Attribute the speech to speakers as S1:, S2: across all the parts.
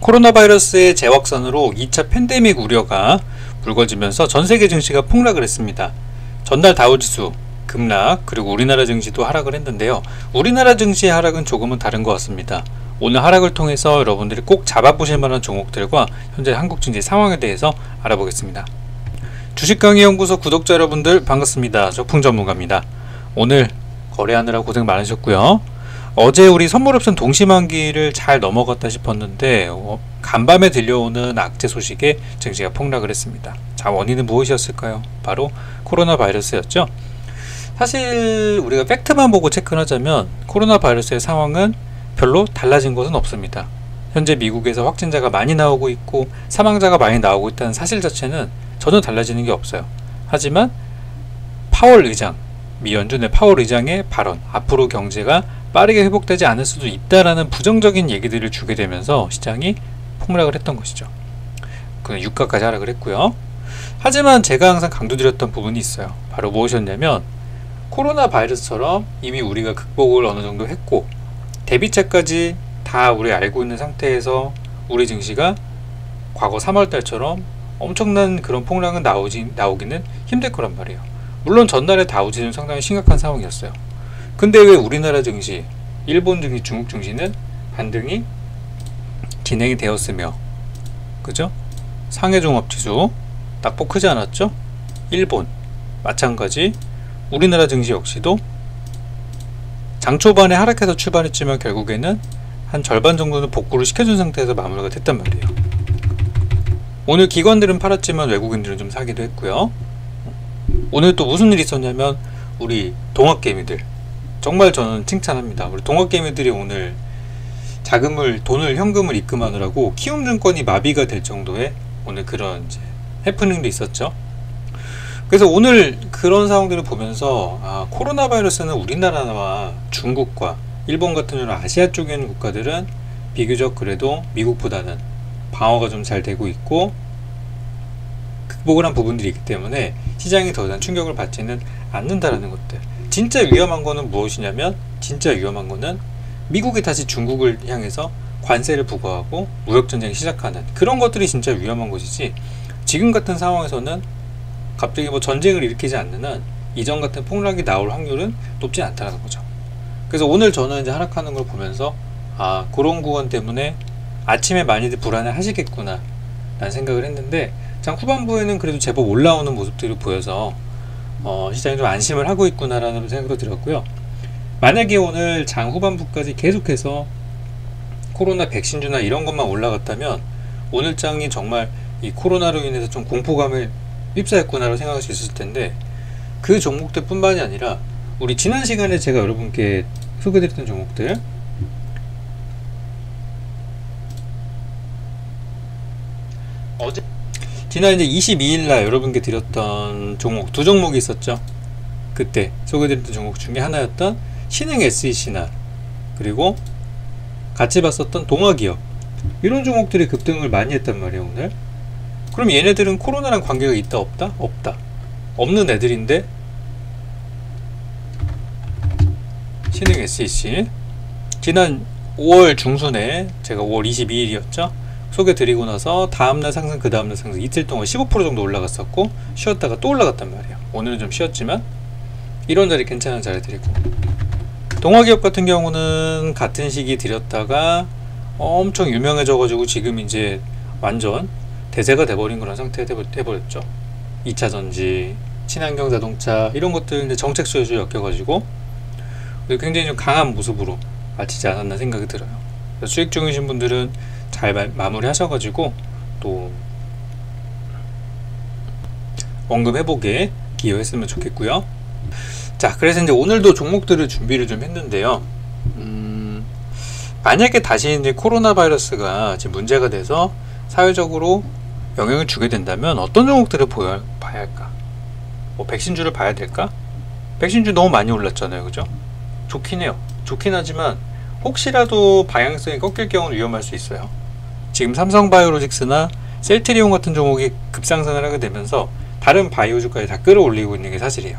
S1: 코로나 바이러스의 재확산으로 2차 팬데믹 우려가 불거지면서 전세계 증시가 폭락을 했습니다. 전날 다우지수 급락, 그리고 우리나라 증시도 하락을 했는데요. 우리나라 증시의 하락은 조금은 다른 것 같습니다. 오늘 하락을 통해서 여러분들이 꼭 잡아보실 만한 종목들과 현재 한국 증시 상황에 대해서 알아보겠습니다. 주식강의연구소 구독자 여러분들 반갑습니다. 적풍전문가입니다. 오늘 거래하느라 고생 많으셨고요. 어제 우리 선물옵션 동시만기를 잘 넘어갔다 싶었는데 간밤에 들려오는 악재 소식에 증시가 폭락을 했습니다. 자, 원인은 무엇이었을까요? 바로 코로나 바이러스였죠. 사실 우리가 팩트만 보고 체크를 하자면 코로나 바이러스의 상황은 별로 달라진 것은 없습니다. 현재 미국에서 확진자가 많이 나오고 있고 사망자가 많이 나오고 있다는 사실 자체는 전혀 달라지는 게 없어요. 하지만 파월 의장, 미 연준의 파월 의장의 발언, 앞으로 경제가 빠르게 회복되지 않을 수도 있다라는 부정적인 얘기들을 주게 되면서 시장이 폭락을 했던 것이죠. 그 유가까지 하락을 했고요. 하지만 제가 항상 강조드렸던 부분이 있어요. 바로 무엇이었냐면 코로나 바이러스처럼 이미 우리가 극복을 어느 정도 했고 대비책까지 다 우리 알고 있는 상태에서 우리 증시가 과거 3월달처럼 엄청난 그런 폭락은 나오기는 힘들 거란 말이에요. 물론 전날에 다우지수는 상당히 심각한 상황이었어요. 근데 왜 우리나라 증시, 일본 증시, 중국 증시는 반등이 진행이 되었으며, 그죠? 상해종합지수 낙폭 크지 않았죠? 일본 마찬가지, 우리나라 증시 역시도 장 초반에 하락해서 출발했지만 결국에는 한 절반 정도는 복구를 시켜준 상태에서 마무리가 됐단 말이에요. 오늘 기관들은 팔았지만 외국인들은 좀 사기도 했고요. 오늘 또 무슨 일이 있었냐면 우리 동학개미들, 정말 저는 칭찬합니다. 우리 동학개미들이 오늘 돈을 현금을 입금하느라고 키움증권이 마비가 될 정도의 오늘 그런 이제 해프닝도 있었죠. 그래서 오늘 그런 상황들을 보면서 코로나 바이러스는 우리나라와 중국과 일본 같은 이런 아시아 쪽에 있는 국가들은 비교적 그래도 미국보다는 방어가 좀 잘 되고 있고 극복을 한 부분들이 있기 때문에 시장이 더 이상 충격을 받지는 않는다라는 것들. 진짜 위험한 거는 무엇이냐면, 진짜 위험한 거는 미국이 다시 중국을 향해서 관세를 부과하고 무역전쟁을 시작하는 그런 것들이 진짜 위험한 것이지, 지금 같은 상황에서는 갑자기 뭐 전쟁을 일으키지 않는 한 이전 같은 폭락이 나올 확률은 높지 않다는 거죠. 그래서 오늘 저는 이제 하락하는 걸 보면서 그런 구간 때문에 아침에 많이들 불안해 하시겠구나 라는 생각을 했는데, 장 후반부에는 그래도 제법 올라오는 모습들이 보여서 시장이 좀 안심을 하고 있구나 라는 생각도 들었고요. 만약에 오늘 장 후반부까지 계속해서 코로나 백신주나 이런 것만 올라갔다면 오늘 장이 정말 이 코로나로 인해서 좀 공포감을 휩싸였구나라고 생각할 수 있을 텐데, 그 종목들 뿐만이 아니라 우리 지난 시간에 제가 여러분께 소개드렸던 종목들, 지난 이제 22일날 여러분께 드렸던 종목 두 종목이 있었죠. 그때 소개드렸던 종목 중에 하나였던 신흥 SEC나 그리고 같이 봤었던 동아기업, 이런 종목들이 급등을 많이 했단 말이에요 오늘. 그럼 얘네들은 코로나랑 관계가 있다 없다? 없다. 없는 애들인데 신흥 SEC 지난 5월 중순에 제가 5월 22일이었죠 소개드리고 나서 다음날 상승, 그 다음날 상승, 이틀 동안 15% 정도 올라갔었고 쉬었다가 또 올라갔단 말이에요. 오늘은 좀 쉬었지만 이런 자리 괜찮은 자리들이고, 동아기업 같은 경우는 같은 시기 드렸다가 엄청 유명해져 가지고 지금 이제 완전 대세가 돼버린 그런 상태에 돼버렸죠. 2차전지, 친환경 자동차 이런 것들 이제 정책 수요에 엮여가지고 굉장히 좀 강한 모습으로 마치지 않았나 생각이 들어요. 수익 중이신 분들은 잘 마무리 하셔가지고 또 원금 회복에 기여했으면 좋겠고요. 자, 그래서 이제 오늘도 종목들을 준비를 좀 했는데요. 만약에 다시 이제 코로나 바이러스가 지금 문제가 돼서 사회적으로 영향을 주게 된다면 어떤 종목들을 봐야 할까? 뭐 백신주를 봐야 될까? 백신주 너무 많이 올랐잖아요, 그죠? 좋긴 해요. 좋긴 하지만 혹시라도 방향성이 꺾일 경우는 위험할 수 있어요. 지금 삼성바이오로직스나 셀트리온 같은 종목이 급상승을 하게 되면서 다른 바이오주까지 다 끌어올리고 있는 게 사실이에요.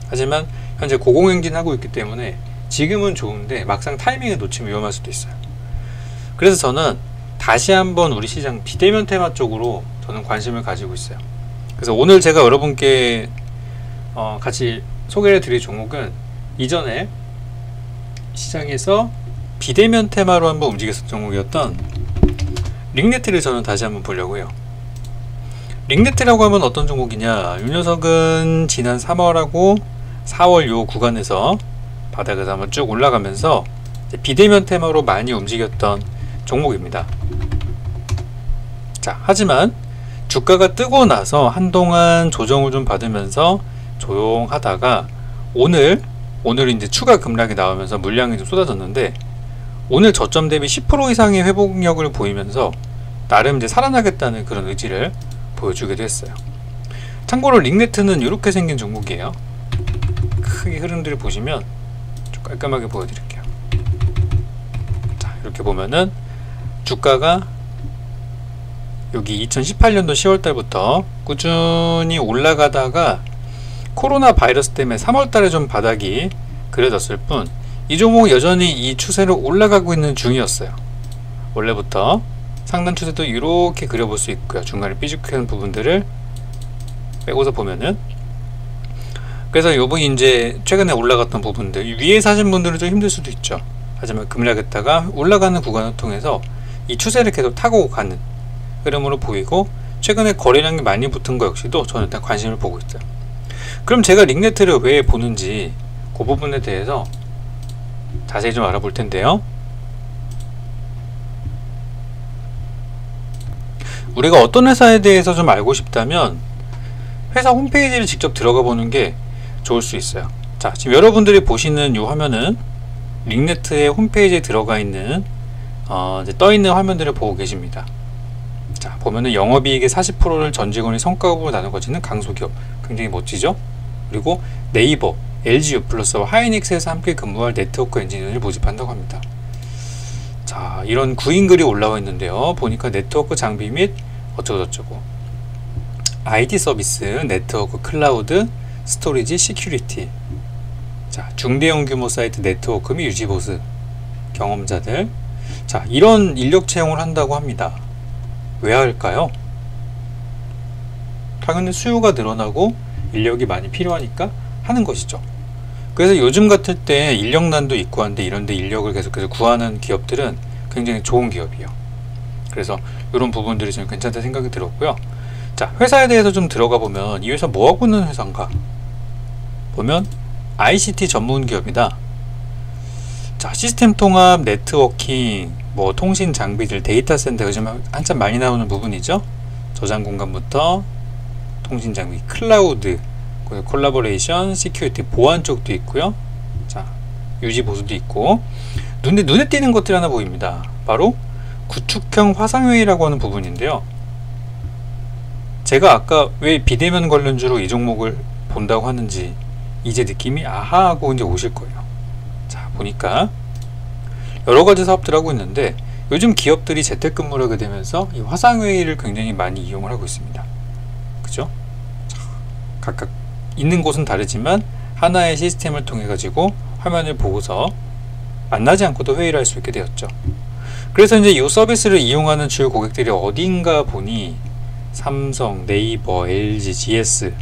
S1: 하지만 현재 고공행진하고 있기 때문에 지금은 좋은데 막상 타이밍을 놓치면 위험할 수도 있어요. 그래서 저는 다시 한번 우리 시장 비대면 테마 쪽으로 저는 관심을 가지고 있어요. 그래서 오늘 제가 여러분께 같이 소개를 드릴 종목은 이전에 시장에서 비대면 테마로 한번 움직였던 종목이었던 링네트를 저는 다시 한번 보려고요. 링네트라고 하면 어떤 종목이냐, 이 녀석은 지난 3월하고 4월 요 구간에서 바닥에서 한번 쭉 올라가면서 비대면 테마로 많이 움직였던 종목입니다. 자, 하지만 주가가 뜨고 나서 한동안 조정을 좀 받으면서 조용하다가 오늘 이제 추가 급락이 나오면서 물량이 좀 쏟아졌는데, 오늘 저점 대비 10% 이상의 회복력을 보이면서 나름 이제 살아나겠다는 그런 의지를 보여주기도 했어요. 참고로 링네트는 이렇게 생긴 종목이에요. 크게 흐름들을 보시면 좀 깔끔하게 보여드릴게요. 자, 이렇게 보면은 주가가 여기 2018년도 10월달부터 꾸준히 올라가다가 코로나 바이러스 때문에 3월달에 좀 바닥이 그려졌을 뿐, 이 종목은 여전히 이 추세로 올라가고 있는 중이었어요. 원래부터 상단 추세도 이렇게 그려볼 수 있고요. 중간에 삐죽한 부분들을 빼고서 보면은, 그래서 요번 이제 최근에 올라갔던 부분들, 위에 사신 분들은 좀 힘들 수도 있죠. 하지만 급락했다가 올라가는 구간을 통해서 이 추세를 계속 타고 가는 흐름으로 보이고, 최근에 거래량이 많이 붙은 거 역시도 저는 일단 관심을 보고 있어요. 그럼 제가 링네트를 왜 보는지 그 부분에 대해서 자세히 좀 알아볼 텐데요. 우리가 어떤 회사에 대해서 좀 알고 싶다면 회사 홈페이지를 직접 들어가 보는 게 좋을 수 있어요. 자, 지금 여러분들이 보시는 이 화면은 링네트의 홈페이지에 들어가 있는 이제 떠 있는 화면들을 보고 계십니다. 자, 보면은 영업이익의 40%를 전 직원이 성과급으로 나눠가지는 강소기업, 굉장히 멋지죠? 그리고 네이버, LG U+와 하이닉스에서 함께 근무할 네트워크 엔지니어를 모집한다고 합니다. 자, 이런 구인 글이 올라와 있는데요. 보니까 네트워크 장비 및 어쩌고저쩌고, IT 서비스, 네트워크, 클라우드, 스토리지, 시큐리티. 자, 중대형 규모 사이트 네트워크 및 유지 보수 경험자들. 자, 이런 인력 채용을 한다고 합니다. 왜 할까요? 당연히 수요가 늘어나고 인력이 많이 필요하니까 하는 것이죠. 그래서 요즘 같을 때 인력난도 있고 한데, 이런데 인력을 계속해서 구하는 기업들은 굉장히 좋은 기업이에요. 그래서 이런 부분들이 좀 괜찮다 생각이 들었고요. 자, 회사에 대해서 좀 들어가 보면 이 회사 뭐하고 있는 회사인가 보면 ICT 전문 기업이다. 자, 시스템 통합, 네트워킹, 뭐 통신 장비들, 데이터 센터, 요즘 한참 많이 나오는 부분이죠. 저장 공간부터 통신 장비, 클라우드, 콜라보레이션, 시큐리티, 보안 쪽도 있고요. 자, 유지 보수도 있고, 눈에 띄는 것들이 하나 보입니다. 바로 구축형 화상회의라고 하는 부분인데요. 제가 아까 왜 비대면 관련주로 이 종목을 본다고 하는지 이제 느낌이 아하 하고 이제 오실 거예요. 자, 보니까 여러가지 사업들 하고 있는데, 요즘 기업들이 재택근무를 하게 되면서 이 화상회의를 굉장히 많이 이용을 하고 있습니다. 그죠? 자, 각각 있는 곳은 다르지만 하나의 시스템을 통해 가지고 화면을 보고서 만나지 않고도 회의를 할 수 있게 되었죠. 그래서 이제 이 서비스를 이용하는 주요 고객들이 어딘가 보니 삼성, 네이버, LG, GS,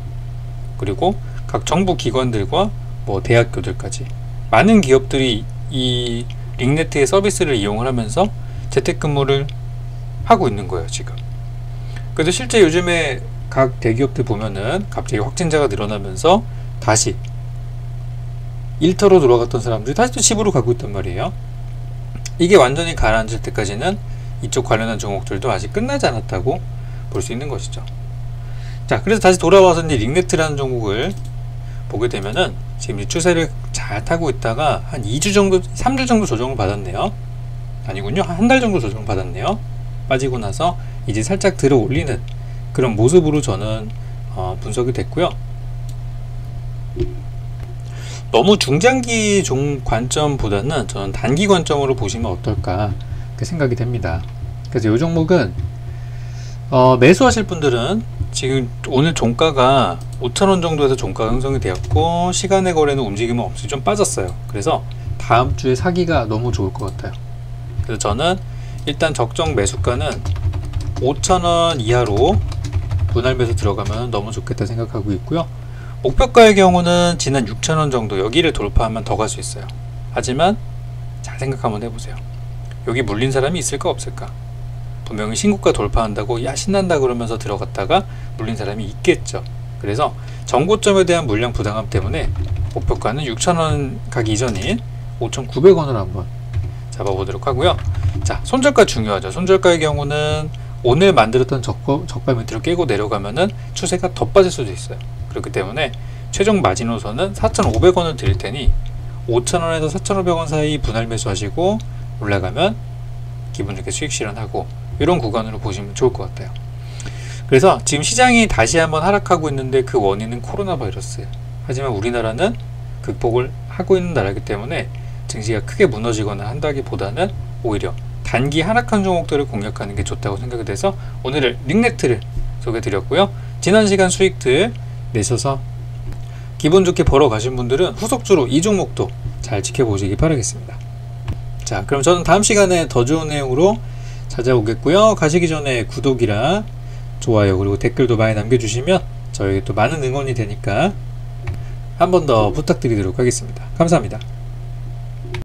S1: 그리고 각 정부 기관들과 뭐 대학교들까지 많은 기업들이 이 링네트의 서비스를 이용을 하면서 재택근무를 하고 있는 거예요, 지금. 그래서 실제 요즘에 각 대기업들 보면은 갑자기 확진자가 늘어나면서 다시 일터로 돌아갔던 사람들이 다시 또 집으로 가고 있단 말이에요. 이게 완전히 가라앉을 때까지는 이쪽 관련한 종목들도 아직 끝나지 않았다고 볼 수 있는 것이죠. 자, 그래서 다시 돌아와서 이제 링네트라는 종목을 보게 되면은 지금 이 추세를 잘 타고 있다가 한 2주 정도, 3주 정도 조정을 받았네요. 아니군요. 한 달 정도 조정을 받았네요. 빠지고 나서 이제 살짝 들어 올리는 그런 모습으로 저는 분석이 됐고요. 너무 중장기 관점보다는 저는 단기 관점으로 보시면 어떨까 생각이 됩니다. 그래서 이 종목은 매수하실 분들은 지금 오늘 종가가 5,000원 정도에서 종가가 형성이 되었고, 시간의 거래는 움직임은 없이 좀 빠졌어요. 그래서 다음 주에 사기가 너무 좋을 것 같아요. 그래서 저는 일단 적정 매수가는 5,000원 이하로 분할 매수 들어가면 너무 좋겠다 생각하고 있고요. 목표가의 경우는 지난 6,000원 정도, 여기를 돌파하면 더 갈 수 있어요. 하지만 잘 생각 한번 해보세요. 여기 물린 사람이 있을까 없을까? 분명히 신고가 돌파한다고 야 신난다 그러면서 들어갔다가 물린 사람이 있겠죠. 그래서 정고점에 대한 물량 부당함 때문에 목표가는 6,000원 가기 이전인 5,900원으로 한번 잡아보도록 하고요. 자, 손절가 중요하죠. 손절가의 경우는 오늘 만들었던 저가 밑으로 깨고 내려가면은 추세가 더 빠질 수도 있어요. 그렇기 때문에 최종 마지노선은 4,500원을 드릴 테니 5,000원에서 4,500원 사이 분할 매수하시고 올라가면 기분 좋게 수익 실현하고, 이런 구간으로 보시면 좋을 것 같아요. 그래서 지금 시장이 다시 한번 하락하고 있는데 그 원인은 코로나 바이러스예요. 하지만 우리나라는 극복을 하고 있는 나라이기 때문에 증시가 크게 무너지거나 한다기보다는 오히려 단기 하락한 종목들을 공략하는 게 좋다고 생각이 돼서 오늘은 링네트를 소개해 드렸고요. 지난 시간 수익들 내셔서 기분 좋게 벌어 가신 분들은 후속주로 이 종목도 잘 지켜보시기 바라겠습니다. 자, 그럼 저는 다음 시간에 더 좋은 내용으로 찾아오겠고요. 가시기 전에 구독이랑 좋아요 그리고 댓글도 많이 남겨주시면 저에게 또 많은 응원이 되니까 한 번 더 부탁드리도록 하겠습니다. 감사합니다.